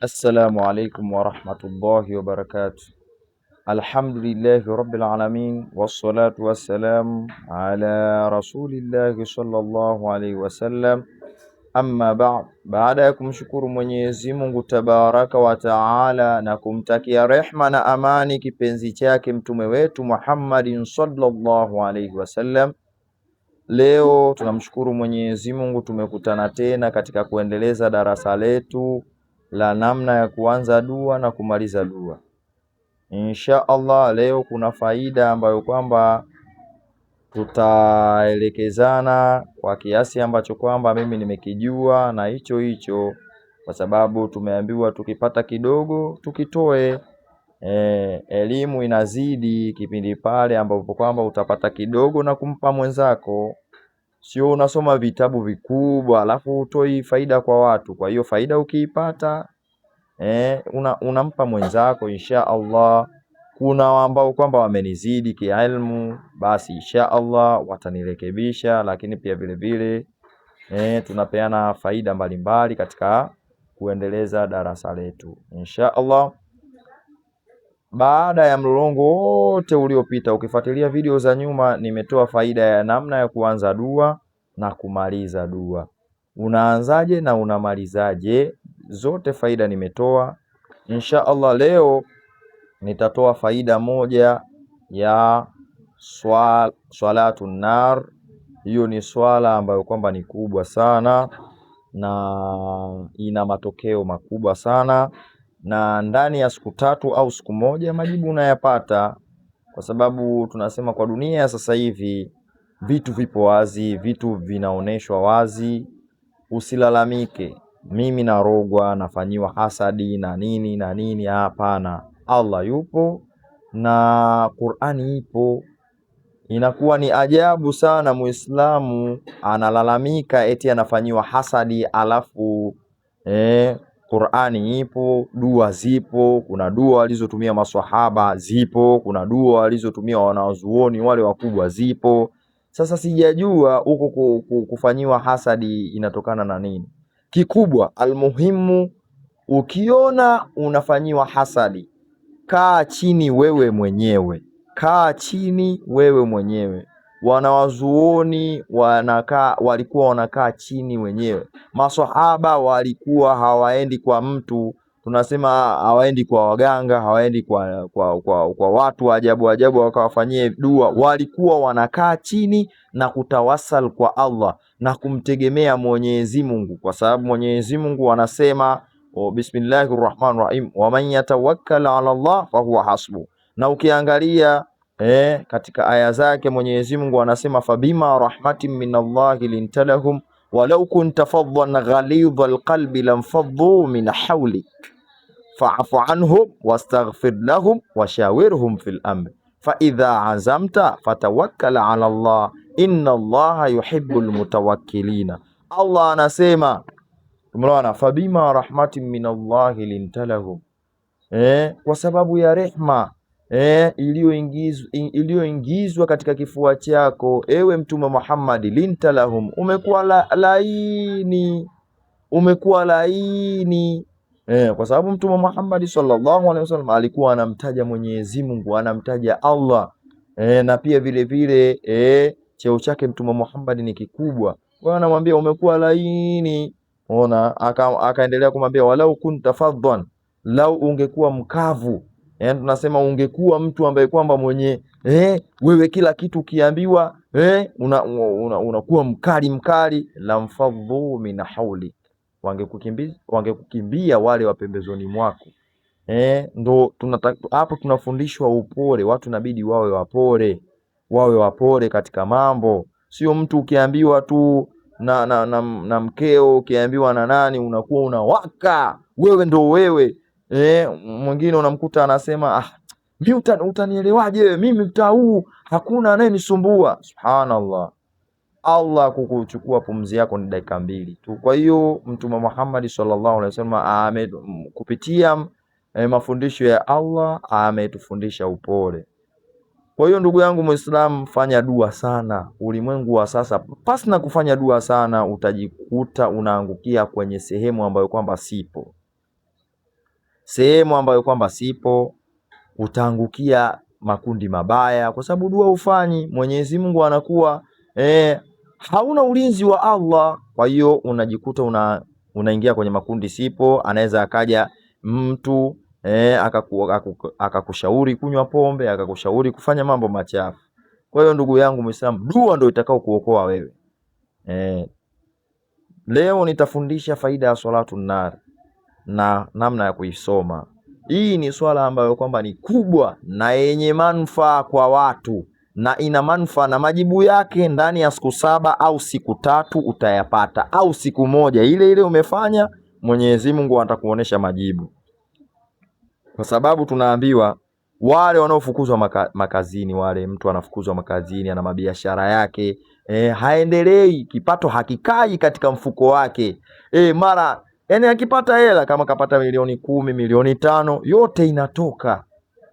Assalamu alaikum warahmatullahi wabarakatuh. Alhamdulillahi rabbil alamin, wassalatu wassalamu ala rasulillahi sallallahu alaihi wasallam. Amma ba'd, baada ya kumshukuru Mwenyezi Mungu tabaraka wa taala na kumtakia rehma na amani kipenzi chake mtume wetu Muhammadin sallallahu alaihi wasallam, leo tunamshukuru Mwenyezi Mungu tumekutana tena katika kuendeleza darasa letu la namna ya kuanza dua na kumaliza dua. Insha Allah leo kuna faida ambayo kwamba tutaelekezana kwa kiasi ambacho kwamba mimi nimekijua, na hicho kwa sababu tumeambiwa tukipata kidogo tukitoe. Elimu inazidi kipindi pale ambapo kwamba utapata kidogo na kumpa mwenzako. Sio unasoma vitabu vikubwa alafu utoi faida kwa watu. Kwa hiyo faida ukiipata unampa mwenzako insha Allah. Kuna ambao kwamba wamenizidi kiilmu, basi insha Allah watanirekebisha, lakini pia vile vile tunapeana faida mbalimbali katika kuendeleza darasa letu insha Allah. Baada ya mlolongo wote uliopita, ukifuatilia video za nyuma, nimetoa faida ya namna ya kuanza dua na kumaliza dua. Unaanzaje na unamalizaje? Zote faida nimetoa. Insha Allah leo nitatoa faida moja ya swalatu nar. Hiyo ni swala ambayo kwamba ni kubwa sana na ina matokeo makubwa sana, na ndani ya siku 3 au siku moja majibu unayapata, kwa sababu tunasema kwa dunia sasa hivi vitu vipo wazi, vitu vinaoneshwa wazi. Usilalamike mimi narogwa, nafanyiwa hasadi na nini na nini. Hapana, Allah yupo na Qur'ani ipo. Inakuwa ni ajabu sana Muislamu analalamika eti anafanyiwa hasadi, alafu Qur'ani ipo, dua zipo. Kuna dua walizotumia maswahaba zipo, kuna dua walizotumia wanazuoni wale wakubwa zipo. Sasa sijajua huko kufanyiwa hasadi inatokana na nini. Kikubwa almuhimu, ukiona unafanyiwa hasadi, kaa chini wewe mwenyewe. Wanawazuoni walikuwa wanakaa chini wenyewe. Maswahaba walikuwa hawaendi kwa mtu, tunasema hawaendi kwa waganga, hawaendi kwa watu ajabu wakawafanyie dua. Walikuwa wanakaa chini na kutawasal kwa Allah na kumtegemea Mwenyezi Mungu, kwa sababu Mwenyezi Mungu anasema bismillahir rahmanir rahim, wa man yatawakkal ala Allah fa huwa hasbu. Na ukiangalia katika aya zake Mwenyezi Mungu anasema fabima rahmatin minallahi lintalahum walau kunta faddan ghalidhal qalbi lamfaddu min hawlik fa'fu anhum wastaghfir lahum washawirhum fil amr fa idha azamta fatawakkal ala Allah inna Allaha yuhibbul mutawakkilina. Allah anasema, tumeona fabima rahmatin minallahi lintalahum, kwa sababu ya rehma iliyoingizwa katika kifua chako ewe Mtume Muhammad, lintalahum, umekuwa laini, kwa sababu Mtume Muhammad sallallahu alaihi wasallam alikuwa anamtaja Mwenyezi Mungu, anamtaja Allah, na pia vile vile cheo chake Mtume Muhammad ni kikubwa. Kwa anamwambia umekuwa laini. Ona, akaendelea kumwambia walau kunta faddan, lau ungekuwa mkavu, tunasema ungekuwa mtu ambaye kwamba mwenye wewe kila kitu ukiambiwa unakuwa mkali, lamfadhu min hawli, wangekukimbia wale wa pembezoni mwako. Ndo hapo tunafundishwa upole. Watu inabidi wawe wapole katika mambo. Sio mtu ukiambiwa tu na mkeo, ukiambiwa na nani unakuwa unawaka, wewe ndo wewe. Mwingine unamkuta anasema mimi utanielewaje, mimi mtaa huu hakuna anayenisumbua. Subhanallah, Allah kukuchukua pumzi yako ni dakika 2 tu. Kwa hiyo Mtume Muhammad sallallahu alaihi wasallam kupitia mafundisho ya Allah ametufundisha upole. Kwa hiyo ndugu yangu Muislamu, fanya dua sana. Ulimwengu wa sasa, pasi na kufanya dua sana, utajikuta unaangukia kwenye sehemu ambayo kwamba sipo. sehemu ambayo kwamba sipo, utaangukia makundi mabaya, kwa sababu dua ufanyi, Mwenyezi Mungu anakuwa hauna ulinzi wa Allah. Kwa hiyo unajikuta unaingia kwenye makundi sipo. Anaweza akaja mtu akakushauri kunywa pombe, akakushauri kufanya mambo machafu. Kwa hiyo ndugu yangu Muislamu, dua ndio itakao kuokoa wewe. Leo nitafundisha faida ya salatu nar na namna ya kuisoma. Hii ni swala ambayo kwamba ni kubwa na yenye manufaa kwa watu, na ina manufaa, na majibu yake ndani ya siku 7 au siku 3 utayapata, au siku moja ile ile umefanya, Mwenyezi Mungu atakuonesha majibu. Kwa sababu tunaambiwa wale wanaofukuzwa makazini, wale mtu anafukuzwa makazini, ana mabiashara yake, haendelei, kipato hakikai katika mfuko wake, mara yani akipata hela, kama kapata milioni 10, milioni 5, yote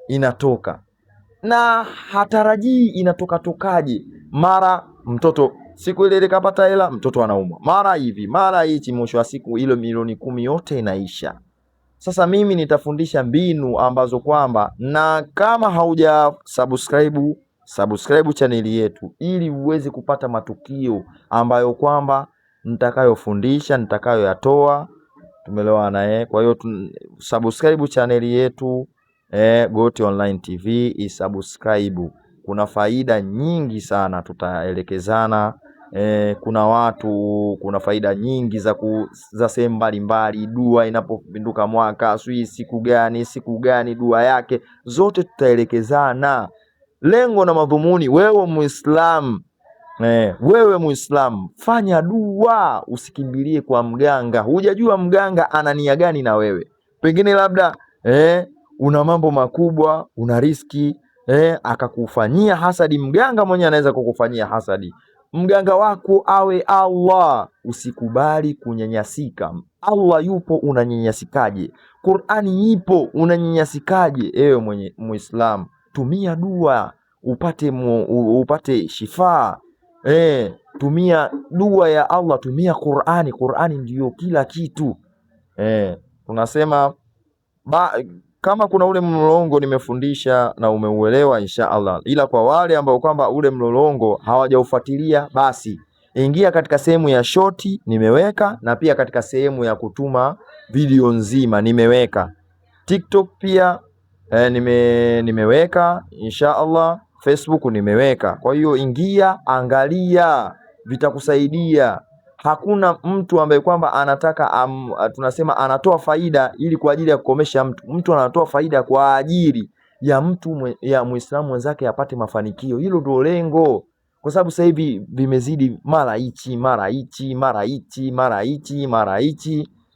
inatoka na hatarajii inatoka tokaje. Mara mtoto siku ile kapata hela, mtoto anaumwa, mara hivi mara hichi, mwisho wa siku ile milioni 10 yote inaisha. Sasa mimi nitafundisha mbinu ambazo kwamba, na kama hauja subscribe chaneli yetu, ili uweze kupata matukio ambayo kwamba nitakayofundisha, nitakayoyatoa. Tumeelewana Kwa hiyo subscribe chaneli yetu Goti Online TV, isubscribe. Kuna faida nyingi sana tutaelekezana. Kuna faida nyingi za sehemu mbalimbali. Dua inapopinduka mwaka, siku gani dua yake, zote tutaelekezana. Lengo na madhumuni, wewe Muislamu, fanya dua, usikimbilie kwa mganga. Hujajua mganga ana nia gani na wewe. Pengine labda una mambo makubwa, una riski, akakufanyia hasadi. Mganga mwenyewe anaweza kukufanyia hasadi. Mganga wako awe Allah. Usikubali kunyanyasika. Allah yupo, unanyanyasikaje? Qur'ani ipo, unanyanyasikaje? Ewe Muislamu, tumia dua upate shifa. Tumia dua ya Allah, tumia Qur'ani. Qur'ani ndiyo kila kitu. Tunasema kama kuna ule mlolongo nimefundisha na umeuelewa, insha Allah. Ila kwa wale ambao kwamba ule mlolongo hawajaufuatilia, basi ingia katika sehemu ya shoti nimeweka, na pia katika sehemu ya kutuma video nzima nimeweka. TikTok pia nimeweka insha Allah. Facebook nimeweka. Kwa hiyo ingia, angalia, vitakusaidia. Hakuna mtu ambaye kwamba anataka tunasema anatoa faida ili kwa ajili ya kukomesha mtu. Mtu anatoa faida kwa ajili ya mtu ya Muislamu mwenzake apate mafanikio. Hilo ndio lengo. Kwa sababu sasa hivi vimezidi mara hichi,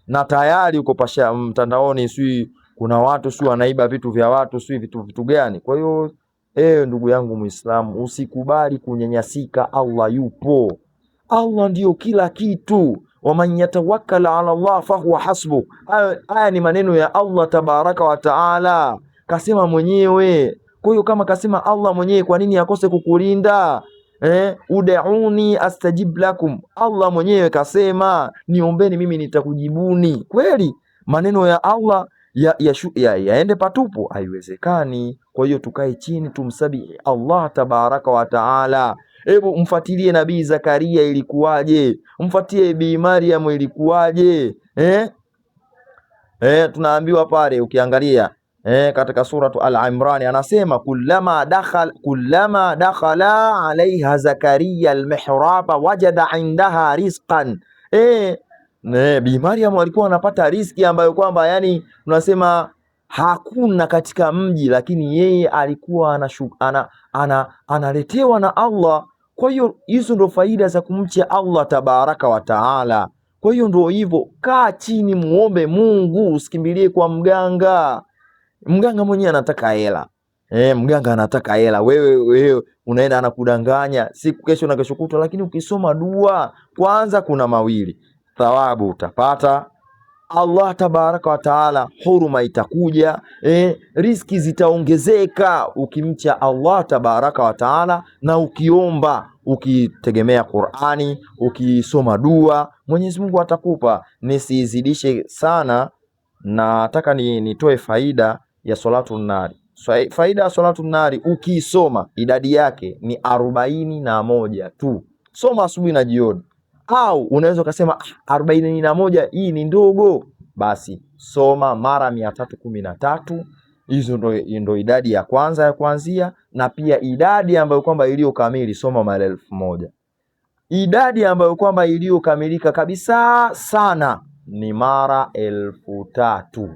na tayari uko pasha mtandaoni, kuna watu wanaiba vitu vya watu, vitu gani. Kwa hiyo ndugu yangu Muislamu, usikubali kunyanyasika. Allah yupo. Allah ndiyo kila kitu. Waman yatawakkal ala Allah fahuwa hasbu. Haya ni maneno ya Allah tabaraka wa taala, kasema mwenyewe. Kwa hiyo kama kasema Allah mwenyewe, kwa nini akose kukulinda? Ud'uni astajib lakum. Allah mwenyewe kasema niombeni mimi nitakujibuni. Kweli maneno ya Allah yaende patupu? Haiwezekani. Kwa hiyo tukae chini, tumsabi Allah tabaraka wa taala. Hebu mfuatilie Nabii Zakaria ilikuwaje, mfuatilie Bi Maryam ilikuwaje. Tunaambiwa pale, ukiangalia katika suratu Al-Imran anasema kullama dakhala alaiha Zakaria almihraba wajada indaha rizqan. Bi Maryam alikuwa anapata riziki ambayo kwamba yani tunasema hakuna katika mji, lakini yeye alikuwa analetewa na Allah. Kwa hiyo hizo ndo faida za kumcha Allah tabaraka wa taala. Kwa hiyo ndo hivyo, kaa chini muombe Mungu, usikimbilie kwa mganga. Mganga mwenyewe anataka hela. Mganga anataka hela. Wewe unaenda anakudanganya siku kesho na kesho kutwa, lakini ukisoma dua kwanza, kuna mawili, thawabu utapata, Allah tabaraka wa taala huruma itakuja, riziki zitaongezeka ukimcha Allah tabaraka wa taala, na ukiomba ukitegemea Qur'ani, ukisoma dua, Mwenyezi Mungu atakupa. Nisizidishe sana nataka nitoe faida ya salatu nari. Faida ya salatu nari ukiisoma idadi yake ni 41 tu. Soma asubuhi na jioni. Au unaweza kusema 41 hii ni ndogo, basi soma mara 313. Hizo ndo idadi ya kwanza ya kuanzia, na pia idadi ambayo kwamba iliyo kamili soma mara 1000. Idadi ambayo kwamba iliyokamilika kabisa sana ni mara 3000.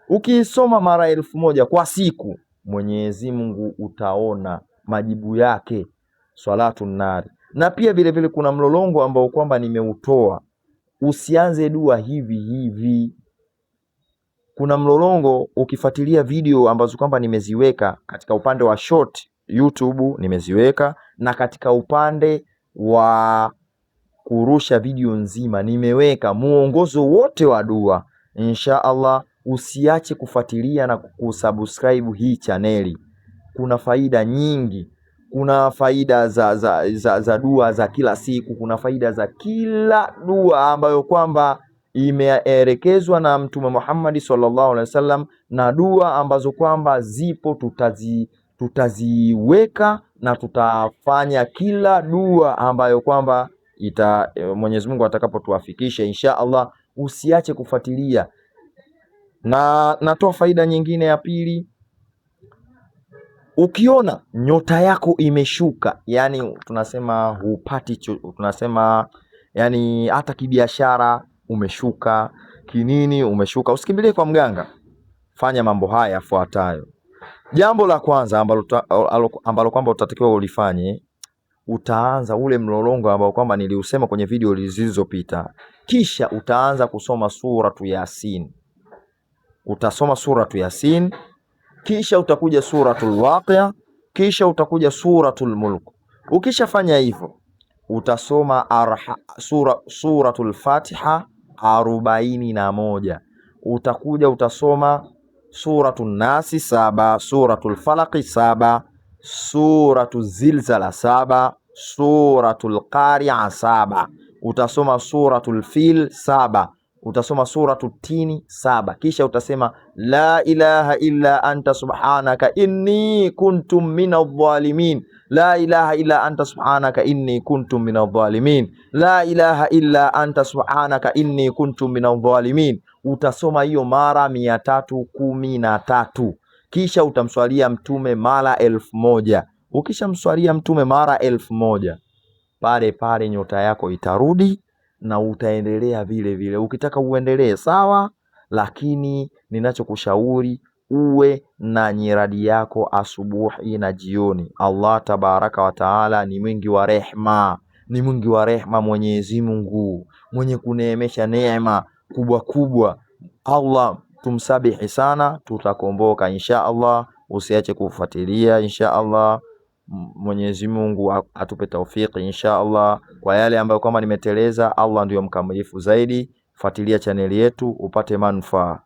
Ukisoma mara 1000 kwa siku, Mwenyezi Mungu utaona majibu yake salatu nari. Na pia vile vile kuna mlolongo ambao kwamba nimeutoa. Usianze dua hivi hivi. Kuna mlolongo, ukifuatilia video ambazo kwamba nimeziweka katika upande wa short YouTube nimeziweka, na katika upande wa kurusha video nzima nimeweka muongozo wote wa dua. Insha Allah usiache kufuatilia na kusubscribe hii chaneli. Kuna faida nyingi. Kuna faida za dua za kila siku, kuna faida za kila dua ambayo kwamba imeelekezwa na Mtume Muhammad sallallahu alaihi wasallam, na dua ambazo kwamba zipo tutaziweka na tutafanya kila dua ambayo kwamba Mwenyezi Mungu atakapotuafikisha insha Allah. Usiache kufuatilia. Na natoa faida nyingine ya pili. Ukiona nyota yako imeshuka, yani tunasema tunasema yani hata kibiashara umeshuka, kinini umeshuka, usikimbilie kwa mganga. Fanya mambo haya yafuatayo. Jambo la kwanza ambalo kwamba utatakiwa ulifanye, utaanza ule mlolongo ambao kwamba niliusema kwenye video zilizopita. Kisha utaanza kusoma suratu Yasin. Utasoma suratu Yasin, kisha utakuja suratul Waqi'a, kisha utakuja suratul Mulk. Ukishafanya hivyo, utasoma suratul Fatiha 41. Utakuja utasoma suratul Nasi 7, suratul Falaq 7, suratul Zilzala 7, suratul Qari'a 7. Utasoma suratul Fil 7. Utasoma suratul Tini 7. Kisha utasema la ilaha illa anta subhanaka inni kuntum minadh-dhalimin. La ilaha illa anta subhanaka inni kuntum minadh-dhalimin. La ilaha illa anta subhanaka inni kuntum minadh-dhalimin. Utasoma hiyo mara 313. Kisha utamswalia mtume mara 1000. Ukishamswalia mtume mara 1000, pale nyota yako itarudi na utaendelea vile vile. Ukitaka uendelee sawa, lakini ninachokushauri uwe na nyiradi yako asubuhi na jioni. Allah tabaraka wa taala ni mwingi wa rehma, ni mwingi wa rehma Mwenyezi Mungu, mwenye kuneemesha neema kubwa kubwa. Allah tumsabihi sana, tutakomboka insha Allah. Usiache kufuatilia insha Allah. Mwenyezi Mungu atupe taufiki insha Allah. Kwa yale ambayo kama nimeteleza, Allah ndiyo mkamilifu zaidi. Fuatilia chaneli yetu upate manufaa.